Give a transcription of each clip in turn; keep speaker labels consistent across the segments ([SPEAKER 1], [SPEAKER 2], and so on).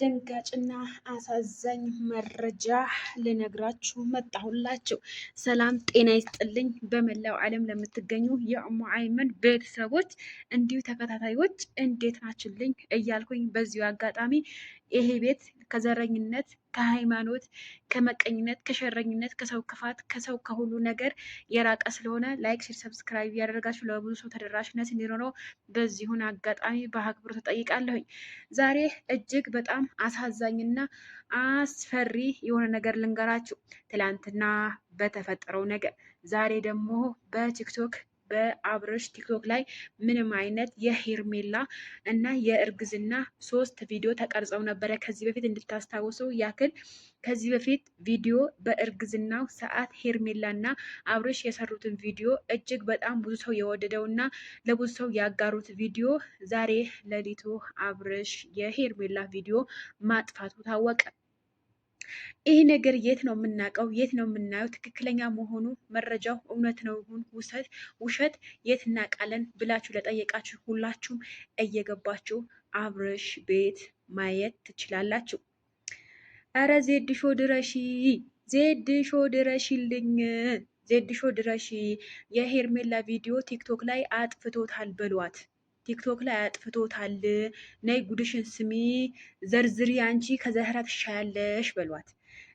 [SPEAKER 1] አስደንጋጭና አሳዛኝ መረጃ ልነግራችሁ መጣሁላችሁ። ሰላም ጤና ይስጥልኝ። በመላው ዓለም ለምትገኙ የኡሙ አይመን ቤተሰቦች እንዲሁ ተከታታዮች እንዴት ናችሁልኝ እያልኩኝ በዚሁ አጋጣሚ ይሄ ቤት ከዘረኝነት፣ ከሃይማኖት፣ ከመቀኝነት፣ ከሸረኝነት፣ ከሰው ክፋት፣ ከሰው ከሁሉ ነገር የራቀ ስለሆነ ላይክ፣ ሼር፣ ሰብስክራይብ ያደረጋችሁ ለብዙ ሰው ተደራሽነት እንዲኖረው በዚሁን አጋጣሚ በአክብሮት ተጠይቃለሁኝ። ዛሬ እጅግ በጣም አሳዛኝና አስፈሪ የሆነ ነገር ልንገራችሁ። ትላንትና በተፈጠረው ነገር ዛሬ ደግሞ በቲክቶክ በአብርሽ ቲክቶክ ላይ ምንም አይነት የሄርሜላ እና የእርግዝና 3 ቪዲዮ ተቀርጸው ነበረ። ከዚህ በፊት እንድታስታውሱ ያክል ከዚህ በፊት ቪዲዮ በእርግዝናው ሰዓት ሄርሜላ እና አብርሽ የሰሩትን ቪዲዮ እጅግ በጣም ብዙ ሰው የወደደው እና ለብዙ ሰው ያጋሩት ቪዲዮ ዛሬ ሌሊቱ አብርሽ የሄርሜላ ቪዲዮ ማጥፋቱ ታወቀ። ይህ ነገር የት ነው የምናውቀው? የት ነው የምናየው? ትክክለኛ መሆኑ መረጃው እውነት ነው ይሁን ውሸት የት እናውቃለን ብላችሁ ለጠየቃችሁ ሁላችሁም እየገባችሁ አብርሽ ቤት ማየት ትችላላችሁ። እረ ዜድሾ ድረሺ፣ ዜድሾ ድረሺልኝ፣ ዜድሾ ድረሺ። የሄርሜላ ቪዲዮ ቲክቶክ ላይ አጥፍቶታል በሏት። ቲክቶክ ላይ አጥፍቶታል። ነይ ጉድሽን ስሚ፣ ዘርዝሪ፣ አንቺ ከዘህራ ትሻያለሽ በሏት።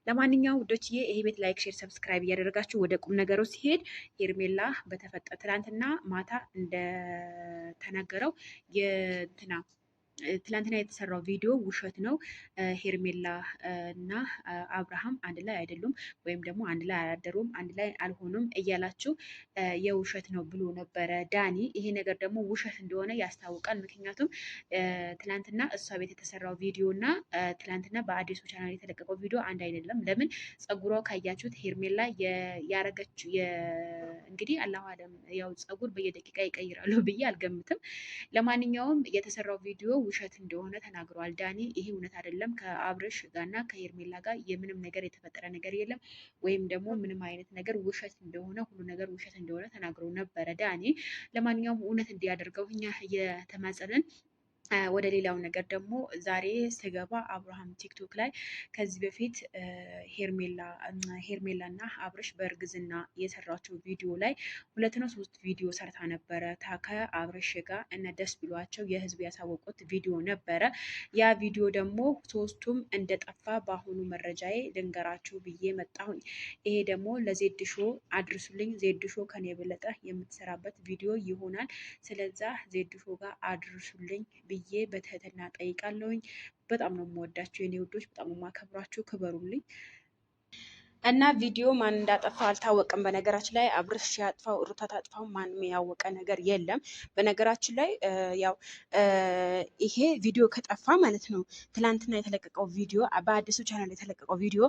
[SPEAKER 1] ለማንኛውም ውዶችዬ ይሄ ቤት ላይክ፣ ሼር፣ ሰብስክራይብ እያደረጋችሁ ወደ ቁም ነገሩ ሲሄድ ሄርሜላ ትላንትና ማታ እንደተነገረው ትላንትና የተሰራው ቪዲዮ ውሸት ነው። ሄርሜላ እና አብርሃም አንድ ላይ አይደሉም፣ ወይም ደግሞ አንድ ላይ አላደሩም፣ አንድ ላይ አልሆኑም እያላችሁ የውሸት ነው ብሎ ነበረ ዳኒ። ይሄ ነገር ደግሞ ውሸት እንደሆነ ያስታውቃል። ምክንያቱም ትላንትና እሷ ቤት የተሰራው ቪዲዮ እና ትላንትና በአዲሱ ቻናል የተለቀቀው ቪዲዮ አንድ አይደለም። ለምን ጸጉሯ ካያችሁት ሄርሜላ ያረገችው እንግዲህ አላሁ አለም፣ ያው ጸጉር በየደቂቃ ይቀይራሉ ብዬ አልገምትም። ለማንኛውም የተሰራው ቪዲዮ ውሸት እንደሆነ ተናግሯል ዳኒ። ይሄ እውነት አይደለም። ከአብርሽ ጋርና ከሄርሜላ ጋር የምንም ነገር የተፈጠረ ነገር የለም፣ ወይም ደግሞ ምንም አይነት ነገር ውሸት እንደሆነ ሁሉ ነገር ውሸት እንደሆነ ተናግሮ ነበረ ዳኒ። ለማንኛውም እውነት እንዲያደርገው እኛ እየተማጸንን ወደ ሌላው ነገር ደግሞ ዛሬ ስገባ አብርሃም ቲክቶክ ላይ ከዚህ በፊት ሄርሜላ እና አብርሽ በእርግዝና የሰራቸው ቪዲዮ ላይ 2 ነው 3 ቪዲዮ ሰርታ ነበረ ከአብርሽ ጋር እና ደስ ብሏቸው የህዝብ ያሳወቁት ቪዲዮ ነበረ። ያ ቪዲዮ ደግሞ 3ቱም እንደጠፋ በአሁኑ መረጃዬ ልንገራችሁ ብዬ መጣሁኝ። ይሄ ደግሞ ለዜድሾ አድርሱልኝ። ዜድሾ ከኔ የበለጠ የምትሰራበት ቪዲዮ ይሆናል። ስለዛ ዜድሾ ጋር አድርሱልኝ ብዬ በትህትና ጠይቃለሁኝ። በጣም ነው የምወዳችሁ የኔ ውዶች፣ በጣም ነው የማከብራችሁ። ክበሩልኝ። እና ቪዲዮ ማን እንዳጠፋው አልታወቀም። በነገራችን ላይ አብርሽ ያጥፋው ሩታ ታጥፋው ማንም ያወቀ ነገር የለም። በነገራችን ላይ ያው ይሄ ቪዲዮ ከጠፋ ማለት ነው ትላንትና የተለቀቀው ቪዲዮ በአዲሱ ቻናል የተለቀቀው ቪዲዮ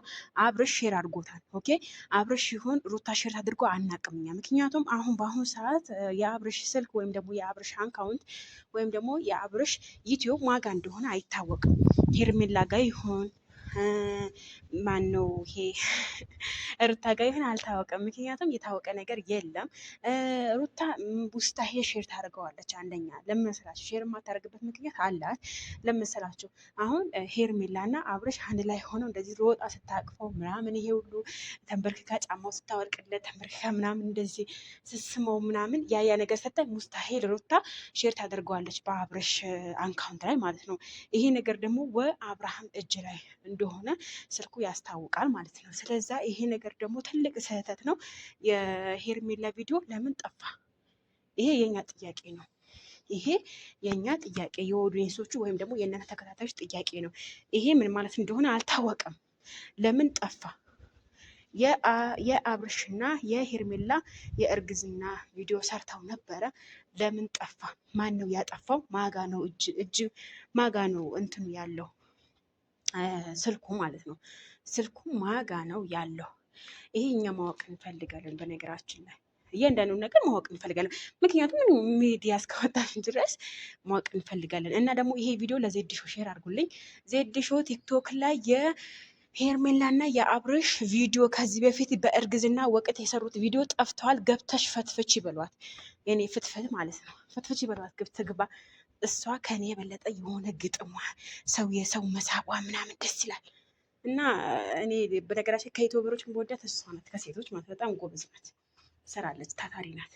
[SPEAKER 1] አብርሽ ሼር አድርጎታል። ኦኬ አብርሽ ይሁን ሩታ ሼር አድርጎ አናቅም እኛ። ምክንያቱም በአሁኑ ሰዓት የአብርሽ ስልክ ወይም ደግሞ የአብርሽ አካውንት ወይም ደግሞ የአብርሽ ዩቲዩብ ማጋ እንደሆነ አይታወቅም። ሄርሜላ ጋ ይሁን ማን ነው ይሄ ሩታ ጋር ይሁን አልታወቀም። ምክንያቱም የታወቀ ነገር የለም። ሩታ ውስጣ ሼር ታደርገዋለች። አንደኛ ለመሰላችሁ ሼር የማታደርግበት ምክንያት አላት። ለመሰላችሁ አሁን ሄርሜላ እና አብርሽ አንድ ላይ ሆነው እንደዚህ ሮጣ ስታቅፈው ምናምን ይሄ ሁሉ ተንበርክካ ጫማው ስታወልቅለት ተንበርክካ ምናምን እንደዚህ ስስመው ምናምን ያያ ነገር ሰጠኝ ሙስታሄል ሩታ ሼር ታደርገዋለች በአብርሽ አካውንት ላይ ማለት ነው። ይሄ ነገር ደግሞ በአብርሃም እጅ ላይ እንደሆነ ስልኩ ያስታውቃል ማለት ነው። ስለዛ ይሄ ነገር ደግሞ ትልቅ ስህተት ነው። የሄርሜላ ቪዲዮ ለምን ጠፋ? ይሄ የኛ ጥያቄ ነው። ይሄ የኛ ጥያቄ የኦዲየንሶቹ ወይም ደግሞ የእናንተ ተከታታዮች ጥያቄ ነው። ይሄ ምን ማለት እንደሆነ አልታወቀም። ለምን ጠፋ? የአብርሽና የሄርሜላ የእርግዝና ቪዲዮ ሰርተው ነበረ። ለምን ጠፋ? ማን ነው ያጠፋው? ማጋ ነው እጅ ማጋ ነው እንትኑ ያለው ስልኩ ማለት ነው። ስልኩ ማጋ ነው ያለው? ይሄ እኛ ማወቅ እንፈልጋለን። በነገራችን ላይ እያንዳንዱ ነገር ማወቅ እንፈልጋለን። ምክንያቱም ሚዲያ እስከወጣን ድረስ ማወቅ እንፈልጋለን። እና ደግሞ ይሄ ቪዲዮ ለዜድሾ ሼር አድርጉልኝ። ዜድሾ ቲክቶክ ላይ ሄርሜላ እና የአብርሽ ቪዲዮ ከዚህ በፊት በእርግዝና ወቅት የሰሩት ቪዲዮ ጠፍተዋል። ገብተሽ ፈትፍች ይበሏት። የኔ ፍትፍት ማለት ነው። ፈትፍች ይበሏት። ትግባ እሷ ከኔ የበለጠ የሆነ ግጥሟ ሰው የሰው መሳቧ ምናምን ደስ ይላል። እና እኔ በነገራችን ከዩቲዩበሮች በወዳት እሷ ናት፣ ከሴቶች ማለት በጣም ጎበዝ ናት፣ ትሰራለች፣ ታታሪ ናት።